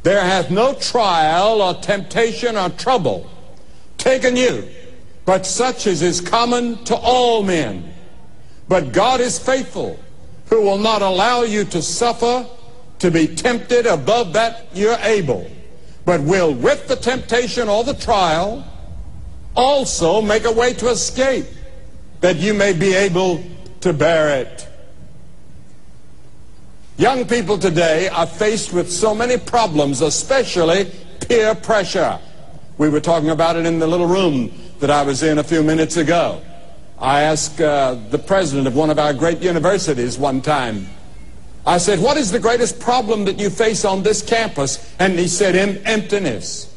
There hath no trial or temptation or trouble taken you, but such as is common to all men. But God is faithful, who will not allow you to suffer to be tempted above that you're able, but will with the temptation or the trial also make a way to escape, that you may be able to bear it. Young people today are faced with so many problems, especially peer pressure. We were talking about it in the little room that I was in a few minutes ago. I asked the president of one of our great universities one time, I said, what is the greatest problem that you face on this campus? And he said, emptiness.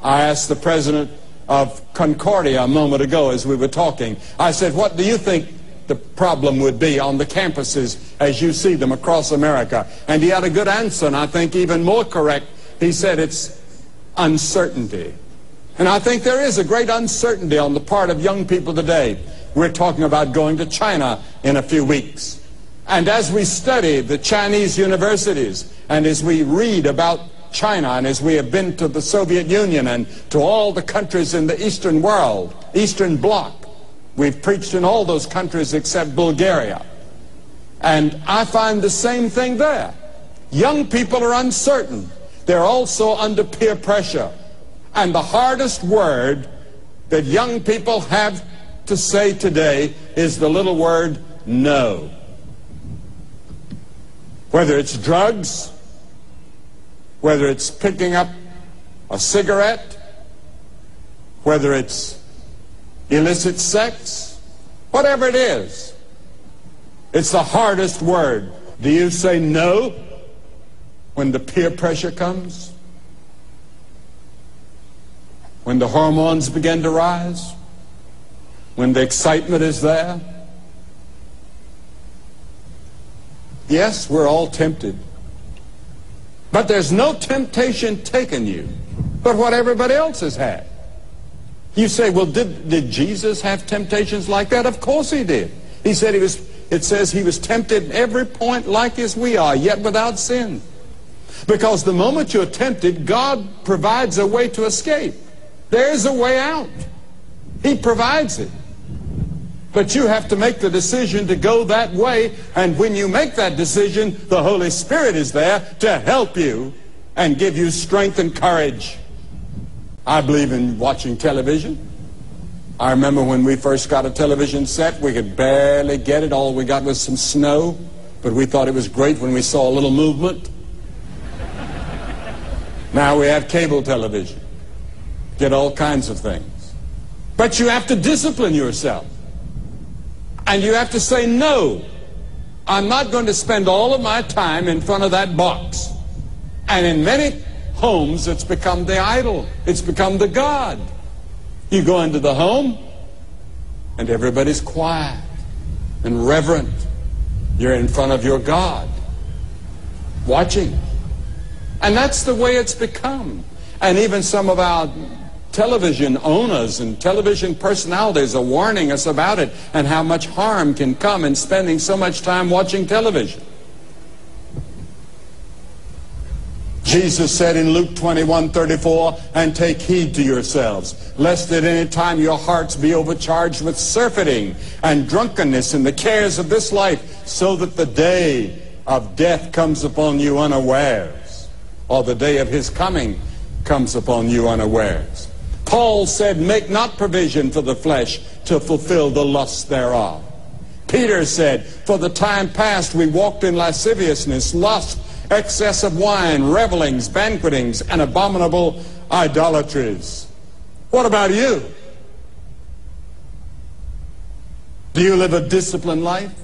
I asked the president of Concordia a moment ago as we were talking, I said, what do you think the problem would be on the campuses as you see them across America? And he had a good answer, and I think even more correct. He said it's uncertainty. And I think there is a great uncertainty on the part of young people today. We're talking about going to China in a few weeks. And as we study the Chinese universities, and as we read about China, and as we have been to the Soviet Union and to all the countries in the Eastern world, Eastern Bloc, we've preached in all those countries except Bulgaria. And I find the same thing there. Young people are uncertain. They're also under peer pressure. And the hardest word that young people have to say today is the little word no. Whether it's drugs, whether it's picking up a cigarette, whether it's illicit sex, whatever it is, it's the hardest word. Do you say no when the peer pressure comes? When the hormones begin to rise? When the excitement is there? Yes, we're all tempted. But there's no temptation taken you but what everybody else has had. You say, well, did Jesus have temptations like that? Of course he did. He said it says he was tempted at every point like as we are, yet without sin. Because the moment you're tempted, God provides a way to escape. There's a way out. He provides it. But you have to make the decision to go that way, and when you make that decision, the Holy Spirit is there to help you and give you strength and courage. I believe in watching television. I remember when we first got a television set, we could barely get it. All we got was some snow, but we thought it was great when we saw a little movement. Now we have cable television. Get all kinds of things. But you have to discipline yourself. And you have to say, no, I'm not going to spend all of my time in front of that box. And in many homes, it's become the idol. It's become the God. You go into the home, and everybody's quiet and reverent. You're in front of your God, watching. And that's the way it's become. And even some of our television owners and television personalities are warning us about it and how much harm can come in spending so much time watching television. Jesus said in Luke 21:34, and take heed to yourselves, lest at any time your hearts be overcharged with surfeiting and drunkenness and the cares of this life, so that the day of death comes upon you unawares, or the day of his coming comes upon you unawares. Paul said, make not provision for the flesh to fulfill the lusts thereof. Peter said, for the time past we walked in lasciviousness, lust, excess of wine, revelings, banquetings, and abominable idolatries. What about you? Do you live a disciplined life?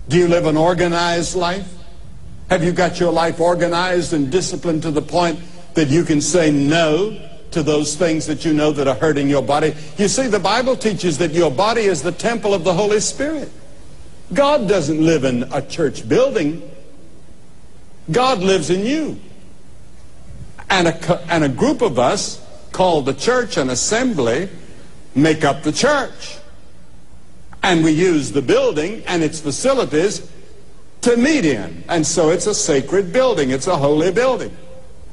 Do you live an organized life? Have you got your life organized and disciplined to the point that you can say no to those things that you know that are hurting your body? You see, the Bible teaches that your body is the temple of the Holy Spirit. God doesn't live in a church building. God lives in you. And a group of us called the church, an assembly, make up the church. And we use the building and its facilities to meet in. And so it's a sacred building. It's a holy building.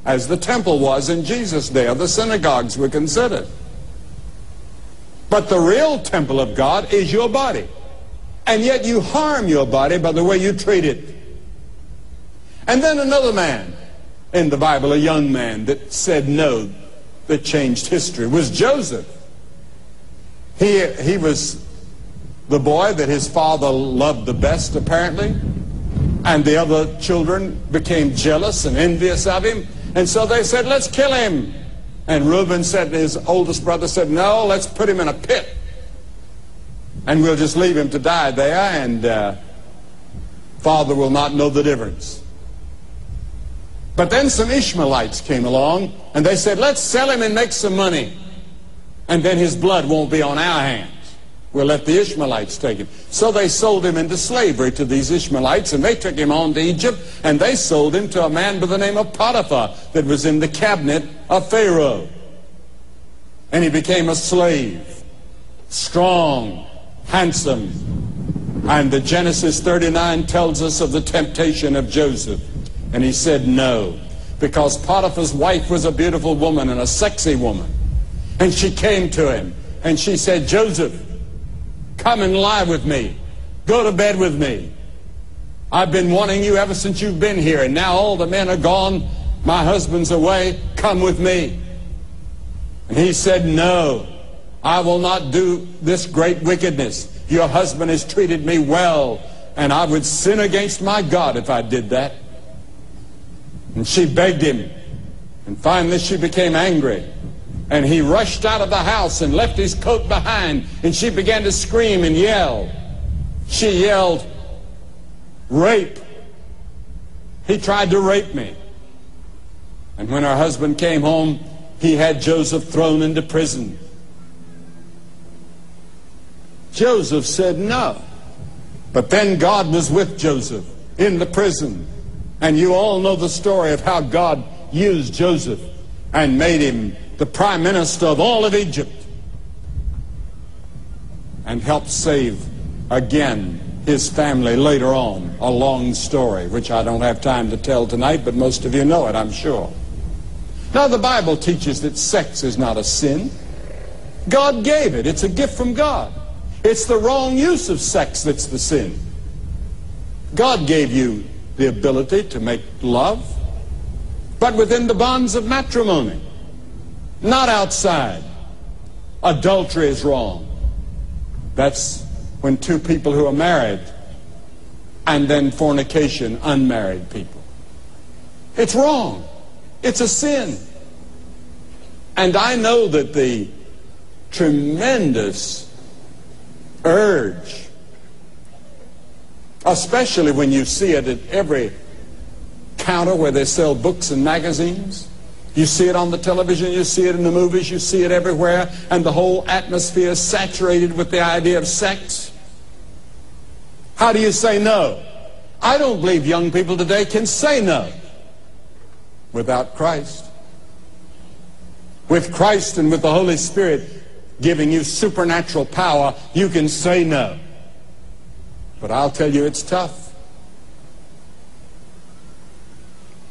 as the temple was in Jesus' day, or the synagogues were considered. But the real temple of God is your body. And yet you harm your body by the way you treat it. And then another man in the Bible, a young man that said no, that changed history, was Joseph. He was the boy that his father loved the best, apparently. And the other children became jealous and envious of him. And so they said, let's kill him. And Reuben said, his oldest brother said, no, let's put him in a pit. And we'll just leave him to die there, and father will not know the difference. But then some Ishmaelites came along, and they said, let's sell him and make some money. And then his blood won't be on our hands. We'll let the Ishmaelites take him. So they sold him into slavery to these Ishmaelites, and they took him on to Egypt, and they sold him to a man by the name of Potiphar that was in the cabinet of Pharaoh. And he became a slave, strong, handsome. And the Genesis 39 tells us of the temptation of Joseph. And he said no, because Potiphar's wife was a beautiful woman and a sexy woman. And she came to him, and she said, Joseph, come and lie with me. Go to bed with me. I've been wanting you ever since you've been here, and now all the men are gone. My husband's away. Come with me. And he said, no, I will not do this great wickedness. Your husband has treated me well, and I would sin against my God if I did that. And she begged him, and finally she became angry. And he rushed out of the house and left his coat behind, and she began to scream and yell. She yelled, rape. He tried to rape me. And when her husband came home, he had Joseph thrown into prison. Joseph said no. But then God was with Joseph in the prison. And you all know the story of how God used Joseph and made him the prime minister of all of Egypt, and helped save again his family later on. A long story which I don't have time to tell tonight, but most of you know it, I'm sure. Now the Bible teaches that sex is not a sin. God gave it. It's a gift from God. It's the wrong use of sex that's the sin. God gave you the ability to make love, but within the bonds of matrimony, not outside. Adultery is wrong. That's when two people who are married, and then fornication, unmarried people. It's wrong. It's a sin. And I know that the tremendous urge, especially when you see it at every counter where they sell books and magazines. You see it on the television, you see it in the movies, you see it everywhere, and the whole atmosphere is saturated with the idea of sex. How do you say no? I don't believe young people today can say no without Christ. With Christ and with the Holy Spirit giving you supernatural power, you can say no. But I'll tell you, it's tough.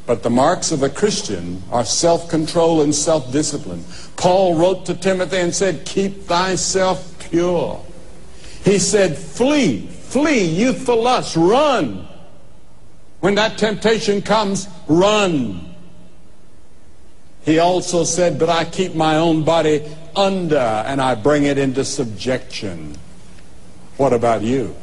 But the marks of a Christian are self-control and self-discipline. Paul wrote to Timothy and said, keep thyself pure. He said, flee youthful lust, run. When that temptation comes, run. He also said, but I keep my own body under, and I bring it into subjection. What about you?